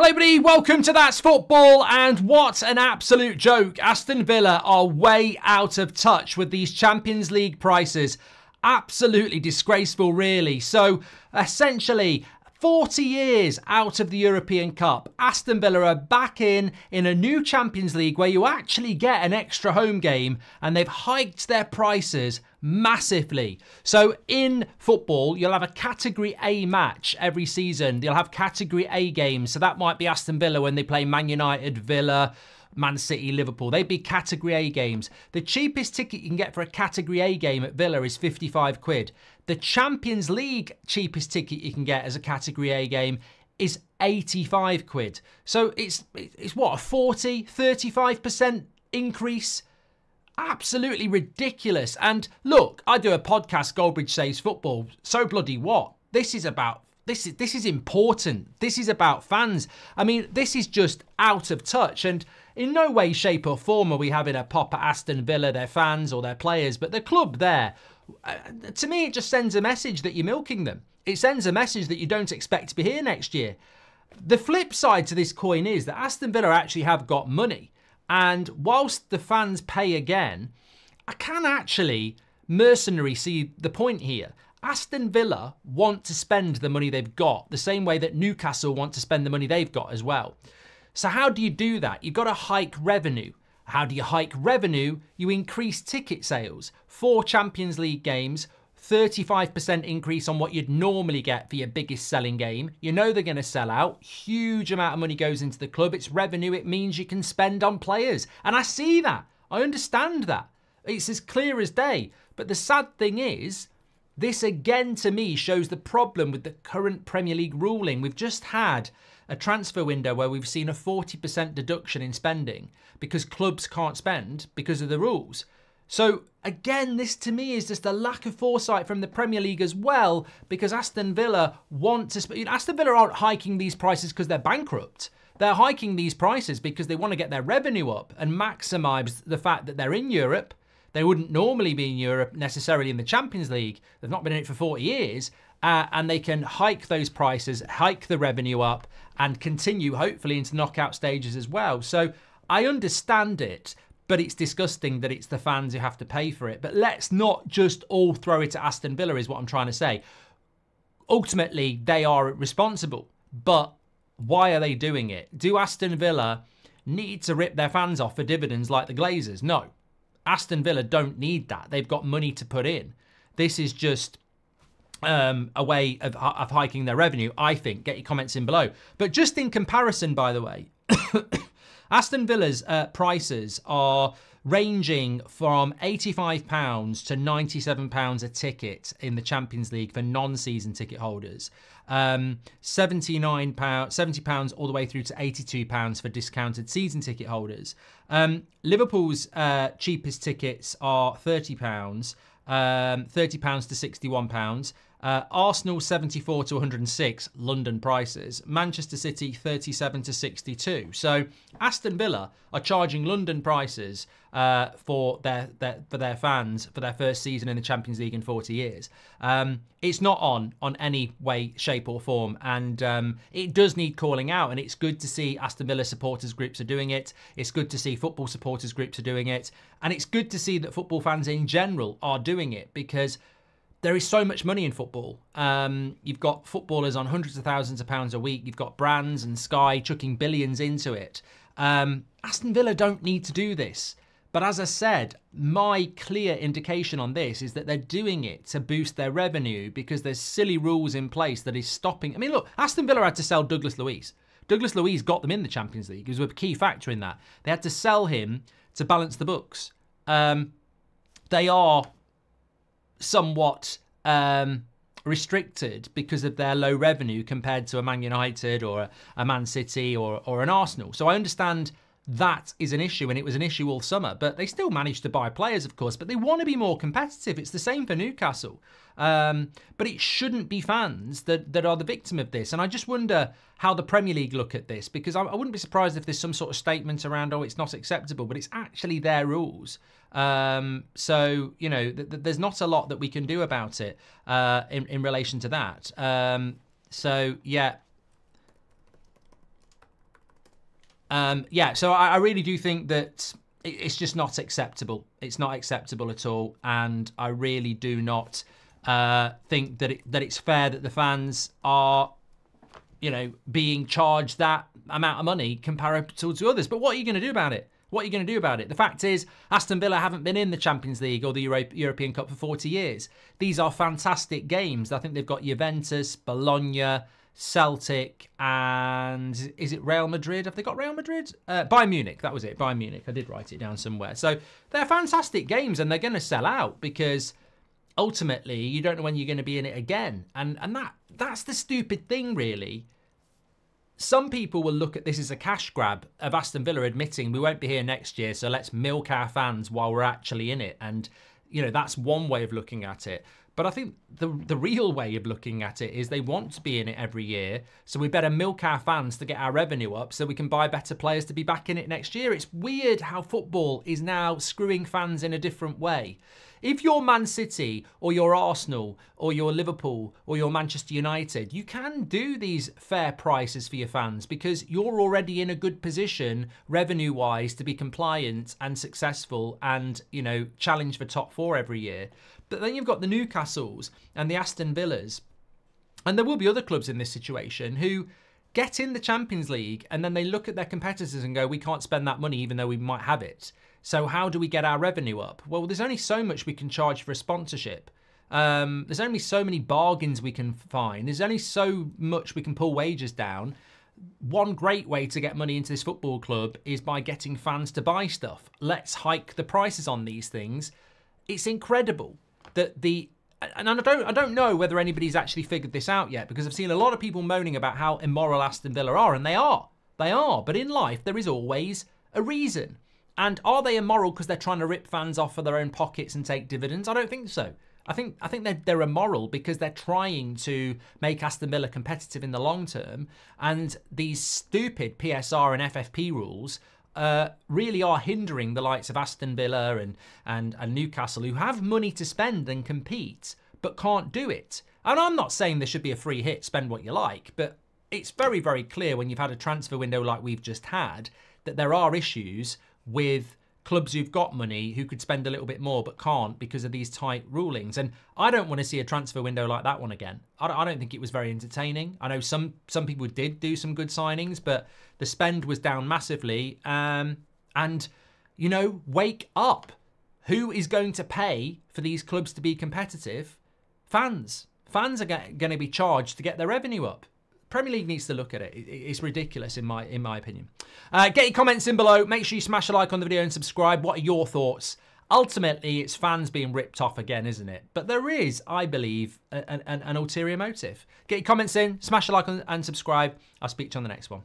Hello everybody, welcome to That's Football, and what an absolute joke. Aston Villa are way out of touch with these Champions League prices. Absolutely disgraceful, really. So, essentially, 40 years out of the European Cup, Aston Villa are back in a new Champions League where you actually get an extra home game, and they've hiked their prices massively. So in football, you'll have a Category A match every season. You'll have Category A games. So that might be Aston Villa when they play Man United, Villa, Man City, Liverpool. They'd be Category A games. The cheapest ticket you can get for a Category A game at Villa is 55 quid. The Champions League cheapest ticket you can get as a Category A game is 85 quid. So it's what, a 40, 35% increase? Absolutely ridiculous. And look, I do a podcast, Goldbridge Saves Football. So bloody what? This is about, this is important. This is about fans. I mean, this is just out of touch. And in no way, shape or form are we having a pop at Aston Villa, their fans or their players, but the club there, to me, it just sends a message that you're milking them. It sends a message that you don't expect to be here next year. The flip side to this coin is that Aston Villa actually have got money. And whilst the fans pay again, I can actually mercenary see the point here. Aston Villa want to spend the money they've got the same way that Newcastle want to spend the money they've got as well. So how do you do that? You've got to hike revenue. How do you hike revenue? You increase ticket sales. 4 Champions League games, 35% increase on what you'd normally get for your biggest selling game. You know they're going to sell out. Huge amount of money goes into the club. It's revenue. It means you can spend on players. And I see that. I understand that. It's as clear as day. But the sad thing is, this again to me shows the problem with the current Premier League ruling. We've just had a transfer window where we've seen a 40% deduction in spending because clubs can't spend because of the rules. So again, this to me is just a lack of foresight from the Premier League as well, because Aston Villa want to... Aston Villa aren't hiking these prices because they're bankrupt. They're hiking these prices because they want to get their revenue up and maximise the fact that they're in Europe. They wouldn't normally be in Europe necessarily in the Champions League. They've not been in it for 40 years. And they can hike those prices, hike the revenue up, and continue hopefully into knockout stages as well. So I understand it, but it's disgusting that it's the fans who have to pay for it. But let's not just all throw it at Aston Villa is what I'm trying to say. Ultimately, they are responsible. But why are they doing it? Do Aston Villa need to rip their fans off for dividends like the Glazers? No. Aston Villa don't need that. They've got money to put in. This is just a way of hiking their revenue, I think. Get your comments in below. But just in comparison, by the way, Aston Villa's prices are ranging from £85 to £97 a ticket in the Champions League for non-season ticket holders. £70 all the way through to £82 for discounted season ticket holders. Liverpool's cheapest tickets are £30, £30 to £61. Arsenal 74 to 106 London prices. Manchester City 37 to 62. So Aston Villa are charging London prices for their fans for their first season in the Champions League in 40 years. It's not on any way, shape or form, and it does need calling out, and it's good to see Aston Villa supporters groups are doing it. It's good to see football supporters groups are doing it, and it's good to see that football fans in general are doing it, because there is so much money in football. You've got footballers on hundreds of thousands of pounds a week. You've got brands and Sky chucking billions into it. Aston Villa don't need to do this. But as I said, my clear indication on this is that they're doing it to boost their revenue because there's silly rules in place that is stopping. I mean, look, Aston Villa had to sell Douglas Luiz. Douglas Luiz got them in the Champions League. He was a key factor in that. They had to sell him to balance the books. They are somewhat restricted because of their low revenue compared to a Man United or a Man City or an Arsenal. So I understand that is an issue, and it was an issue all summer, but they still managed to buy players, of course, but they want to be more competitive. It's the same for Newcastle. But it shouldn't be fans that are the victim of this. And I just wonder how the Premier League look at this, because I wouldn't be surprised if there's some sort of statement around, oh, it's not acceptable, but it's actually their rules. So, you know, there's not a lot that we can do about it in relation to that. So, yeah. Yeah, so I really do think that it's just not acceptable. It's not acceptable at all, and I really do not think that it's fair that the fans are, being charged that amount of money comparable to others. But what are you going to do about it? What are you going to do about it? The fact is, Aston Villa haven't been in the Champions League or the European Cup for 40 years. These are fantastic games. I think they've got Juventus, Bologna, Celtic, and is it Real Madrid? Have they got Real Madrid? Bayern Munich, that was it, Bayern Munich. I did write it down somewhere. So they're fantastic games, and they're going to sell out because ultimately you don't know when you're going to be in it again. And that's the stupid thing, really. Some people will look at this as a cash grab of Aston Villa admitting we won't be here next year, so let's milk our fans while we're actually in it. And, that's one way of looking at it. But I think the real way of looking at it is they want to be in it every year, so we better milk our fans to get our revenue up so we can buy better players to be back in it next year. It's weird how football is now screwing fans in a different way. If you're Man City or you're Arsenal or you're Liverpool or you're Manchester United, you can do these fair prices for your fans because you're already in a good position revenue-wise to be compliant and successful and, challenge for top four every year. But then you've got the Newcastles and the Aston Villas, and there will be other clubs in this situation who get in the Champions League and then they look at their competitors and go, we can't spend that money even though we might have it. So how do we get our revenue up? Well, there's only so much we can charge for a sponsorship. There's only so many bargains we can find. There's only so much we can pull wages down. One great way to get money into this football club is by getting fans to buy stuff. Let's hike the prices on these things. It's incredible that and I don't know whether anybody's actually figured this out yet, because I've seen a lot of people moaning about how immoral Aston Villa are, and they are. But in life, there is always a reason. And are they immoral because they're trying to rip fans off for their own pockets and take dividends? I don't think so. I think they're immoral because they're trying to make Aston Villa competitive in the long term, and these stupid PSR and FFP rules really are hindering the likes of Aston Villa and Newcastle, who have money to spend and compete but can't do it. And I'm not saying there should be a free hit, spend what you like, but it's very, very clear when you've had a transfer window like we've just had that there are issues with clubs who've got money who could spend a little bit more but can't because of these tight rulings. And I don't want to see a transfer window like that one again. I don't think it was very entertaining. I know some people did do some good signings, but the spend was down massively. And, wake up. Who is going to pay for these clubs to be competitive? Fans. Fans are going to be charged to get their revenue up. Premier League needs to look at it. It's ridiculous in my opinion. Get your comments in below. Make sure you smash a like on the video and subscribe. What are your thoughts? Ultimately, it's fans being ripped off again, isn't it? But there is, I believe, an ulterior motive. Get your comments in, smash a like and subscribe. I'll speak to you on the next one.